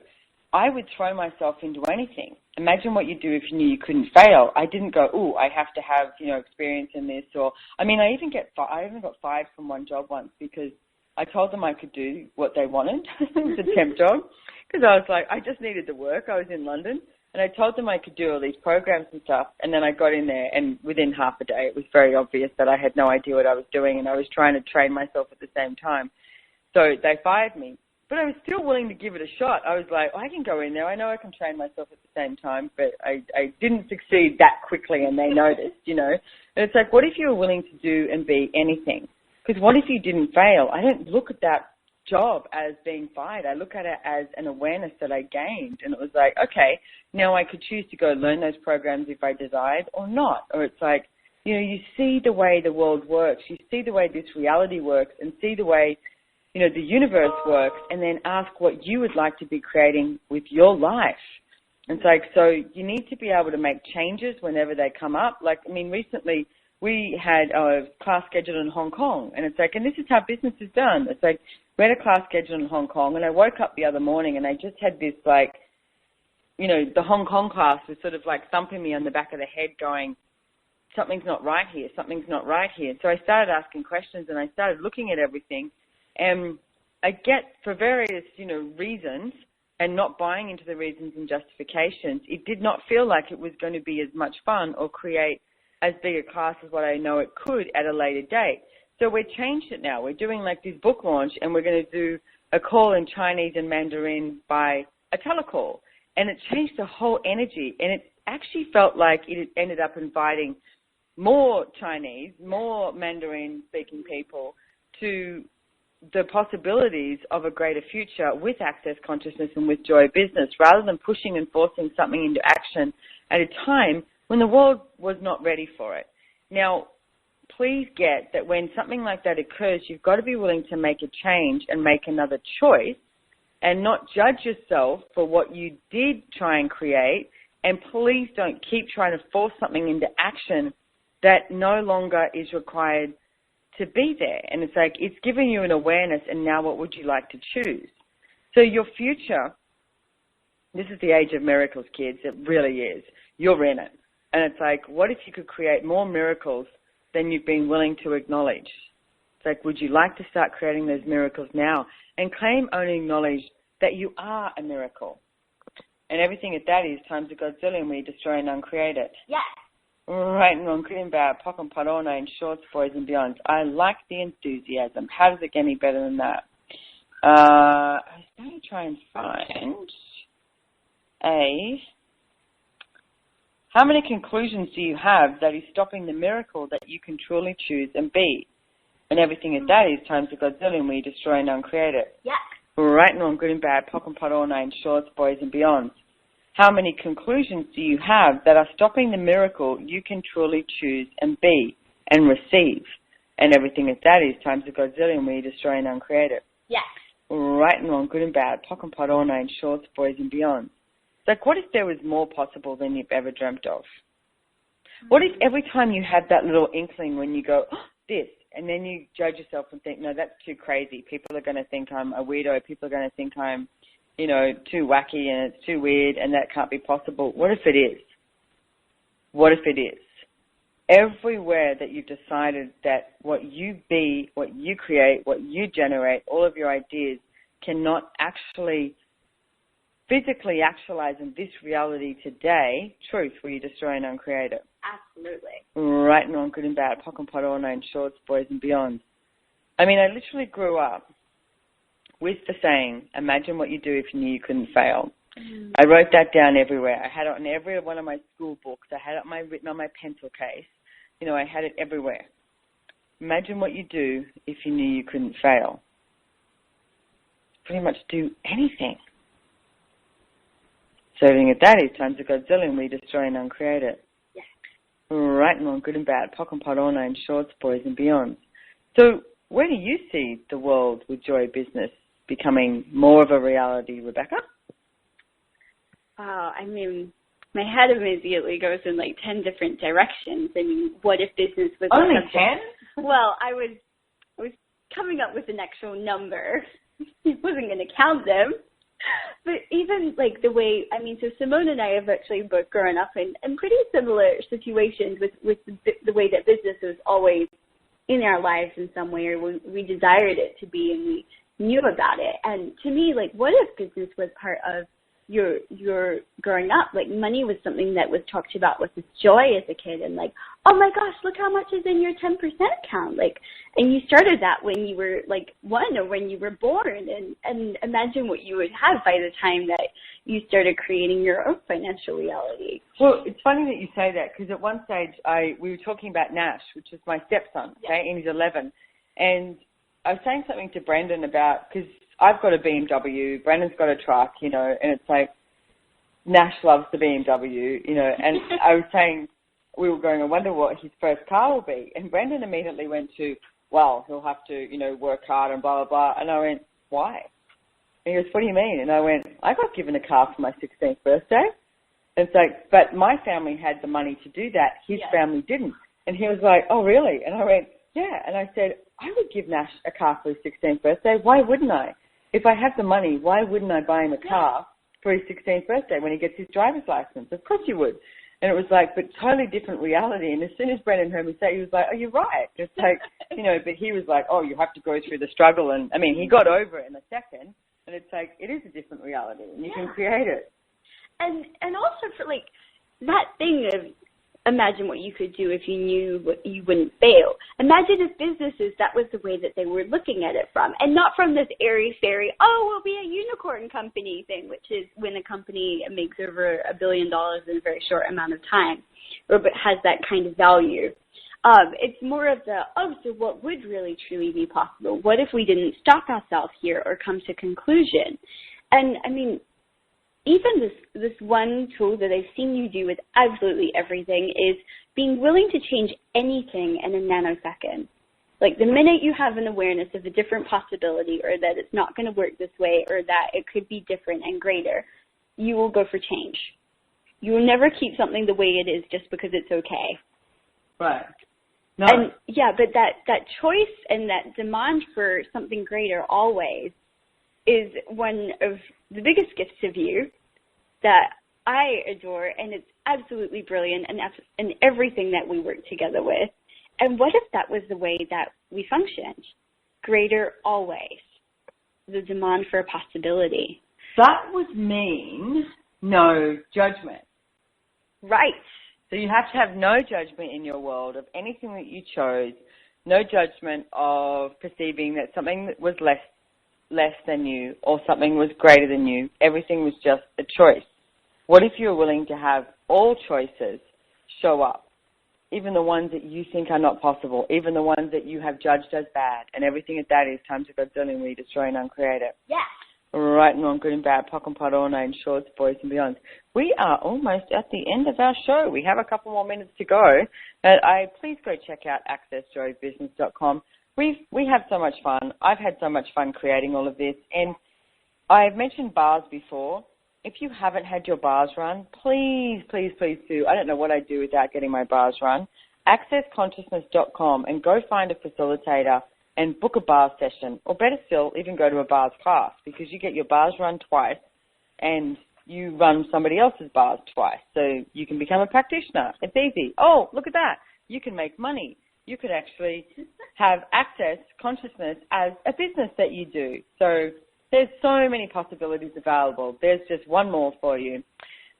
I would throw myself into anything. Imagine what you'd do if you knew you couldn't fail. I didn't go, oh, I have to have, experience in this. Or, I mean, I even got fired from one job once because I told them I could do what they wanted. It was a temp job. Because I was like, I just needed to work. I was in London. And I told them I could do all these programs and stuff, and then I got in there, and within half a day, it was very obvious that I had no idea what I was doing, and I was trying to train myself at the same time. So they fired me. But I was still willing to give it a shot. I was like, I can go in there. I know I can train myself at the same time, but I didn't succeed that quickly, and they noticed, And it's like, what if you were willing to do and be anything? Because what if you didn't fail? I don't look at that job as being fired. I look at it as an awareness that I gained, and it was like, okay, now I could choose to go learn those programs if I desired or not. Or it's like, you see the way the world works, you see the way this reality works, and see the way, the universe works, and then ask what you would like to be creating with your life. And it's like, so you need to be able to make changes whenever they come up. Like, I mean, recently we had a class scheduled in Hong Kong, and it's like, and this is how business is done. It's like, we had a class scheduled in Hong Kong, and I woke up the other morning, and I just had this, like, the Hong Kong class was sort of like thumping me on the back of the head going, something's not right here, something's not right here. So I started asking questions, and I started looking at everything, and I get, for various, reasons, and not buying into the reasons and justifications, it did not feel like it was going to be as much fun or create as big a class as what I know it could at a later date. So we've changed it now. We're doing like this book launch, and we're going to do a call in Chinese and Mandarin by a telecall. And it changed the whole energy. And it actually felt like it ended up inviting more Chinese, more Mandarin-speaking people to the possibilities of a greater future with access consciousness and with joy business, rather than pushing and forcing something into action at a time when the world was not ready for it. Now, please get that when something like that occurs, you've got to be willing to make a change and make another choice and not judge yourself for what you did try and create. And please don't keep trying to force something into action that no longer is required to be there. And it's like, it's giving you an awareness, and now what would you like to choose? So your future, this is the age of miracles, kids. It really is. You're in it. And it's like, what if you could create more miracles than you've been willing to acknowledge? It's like, would you like to start creating those miracles now and claim, own, and acknowledge that you are a miracle? And everything at that is times a Godzillion where you destroy and uncreate it. Yes. Right, and on green bar, pop and parona and shorts, boys and beyonds. I like the enthusiasm. How does it get any better than that? I was going to try and find how many conclusions do you have that is stopping the miracle that you can truly choose and be? And everything at that is times a Godzillion where you destroy and uncreate it. Yeah. Right, and on good and bad, pop and pot all nine shorts, boys and beyonds. How many conclusions do you have that are stopping the miracle you can truly choose and be and receive? And everything at that is times a godzillion where you destroy and uncreate it. Yes. Right and wrong, good and bad, POC and POD, all nine shorts, boys and beyond. It's like, what if there was more possible than you've ever dreamt of? What if every time you had that little inkling when you go, oh, this, and then you judge yourself and think, no, that's too crazy. People are going to think I'm a weirdo. People are going to think I'm, too wacky and it's too weird and that can't be possible. What if it is? What if it is? Everywhere that you've decided that what you be, what you create, what you generate, all of your ideas cannot actually physically actualize in this reality today, truth, will you destroy and uncreate it? Absolutely. Right and wrong, good and bad, POC and POD, all nine shorts, boys and beyond. I mean, I literally grew up with the saying, imagine what you do if you knew you couldn't fail. Mm. I wrote that down everywhere. I had it on every one of my school books. I had it written on my pencil case. I had it everywhere. Imagine what you do if you knew you couldn't fail. Pretty much do anything. Serving at that is times a godzillion, we destroy and uncreate it. Yes. Right and wrong, good and bad, POC and POD, all nine shorts, boys and beyond. So where do you see the world with Joy Business becoming more of a reality, Rebecca? I mean, my head immediately goes in 10 different directions. I mean, what if business was only 10? Well, I was coming up with an actual number. I wasn't going to count them. But even the way, so Simone and I have actually both grown up in pretty similar situations with the way that business was always in our lives in some way, or we desired it to be and we knew about it. And to me, what if business was part of your growing up? Money was something that was talked about with this joy as a kid, and oh my gosh, look how much is in your 10% account. And you started that when you were 1 or when you were born, and imagine what you would have by the time that you started creating your own financial reality. Well, it's funny that you say that, because at one stage we were talking about Nash, which is my stepson, okay, and he's 11, and I was saying something to Brandon about, because I've got a BMW, Brandon's got a truck, and it's Nash loves the BMW, and I was saying, we were going, I wonder what his first car will be. And Brandon immediately went to, well, he'll have to, work hard and blah, blah, blah. And I went, why? And he goes, what do you mean? And I went, I got given a car for my 16th birthday. And it's but my family had the money to do that. His family didn't. And he was like, oh, really? And I went, yeah. And I said, I would give Nash a car for his 16th birthday. Why wouldn't I? If I have the money, why wouldn't I buy him a car for his 16th birthday when he gets his driver's license? Of course you would. And it was but totally different reality. And as soon as Brendan heard me say, he was like, oh, you're right. It's but he was like, oh, you have to go through the struggle. And, he got over it in a second. And it's it is a different reality. And you can create it. And also for, that thing of imagine what you could do if you knew you wouldn't fail. Imagine if businesses, that was the way that they were looking at it from, and not from this airy-fairy, we'll be a unicorn company thing, which is when a company makes over $1 billion in a very short amount of time, or has that kind of value. It's more of so what would really truly be possible? What if we didn't stop ourselves here or come to conclusion? And even this one tool that I've seen you do with absolutely everything is being willing to change anything in a nanosecond. The minute you have an awareness of a different possibility, or that it's not going to work this way, or that it could be different and greater, you will go for change. You will never keep something the way it is just because it's okay. Right. No. And but that choice and that demand for something greater always is one of the biggest gifts of you that I adore, and it's absolutely brilliant, and everything that we work together with. And what if that was the way that we functioned? Greater always. The demand for a possibility. That would mean no judgment. Right. So you have to have no judgment in your world of anything that you chose, no judgment of perceiving that something was less than you or something was greater than you. Everything was just a choice. What if you're willing to have all choices show up, even the ones that you think are not possible, even the ones that you have judged as bad, and everything at that is time to Godzilla and we destroy and uncreate it? Yes. Right and wrong, good and bad, pock and pot, all nine shorts, boys and beyonds. We are almost at the end of our show. We have a couple more minutes to go. Please go check out accessjoybusiness.com. We have so much fun. I've had so much fun creating all of this. And I've mentioned bars before. If you haven't had your bars run, please, please, please do. I don't know what I'd do without getting my bars run. accessconsciousness.com and go find a facilitator and book a bars session, or better still, even go to a bars class, because you get your bars run twice and you run somebody else's bars twice. So you can become a practitioner. It's easy. Oh, look at that. You can make money. You could actually have access consciousness as a business that you do. So there's so many possibilities available. There's just one more for you.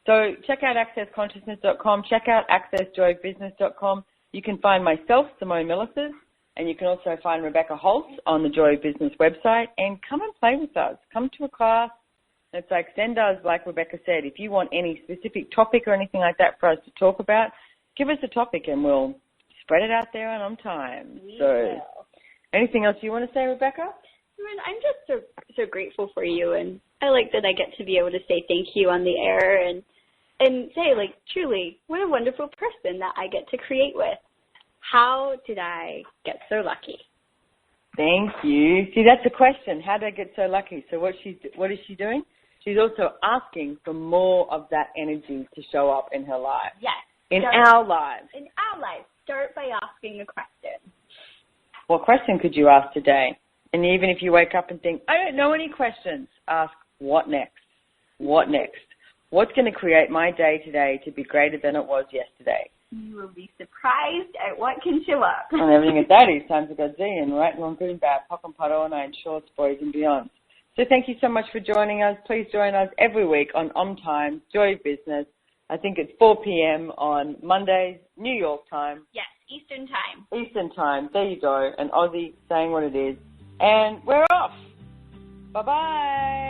So check out accessconsciousness.com. Check out accessjoybusiness.com. You can find myself, Simone Milasas, and you can also find Rebecca Hulse on the Joy of Business website, and come and play with us. Come to a class. It's like send us, like Rebecca said, if you want any specific topic or anything like that for us to talk about, give us a topic and we'll spread it out there on OMTimes. So anything else you want to say, Rebecca? I'm just so grateful for you, and I like that I get to be able to say thank you on the air and say, like, truly, what a wonderful person that I get to create with. How did I get so lucky? Thank you. See, that's the question. How did I get so lucky? So what is she doing? She's also asking for more of that energy to show up in her life. Yes. In our lives. In our lives. Start by asking a question. What question could you ask today? And even if you wake up and think, I don't know any questions, ask, what next? What next? What's going to create my day today to be greater than it was yesterday? You will be surprised at what can show up. And everything at that is times a gazillion, right? Wrong, good and bad, pock and pot, all nine shorts, boys and beyond. So thank you so much for joining us. Please join us every week on OMTimes, Joy of Business. I think it's 4 p.m. on Mondays, New York time. Yes, Eastern time. Eastern time. There you go. An Aussie saying what it is. And we're off. Bye-bye.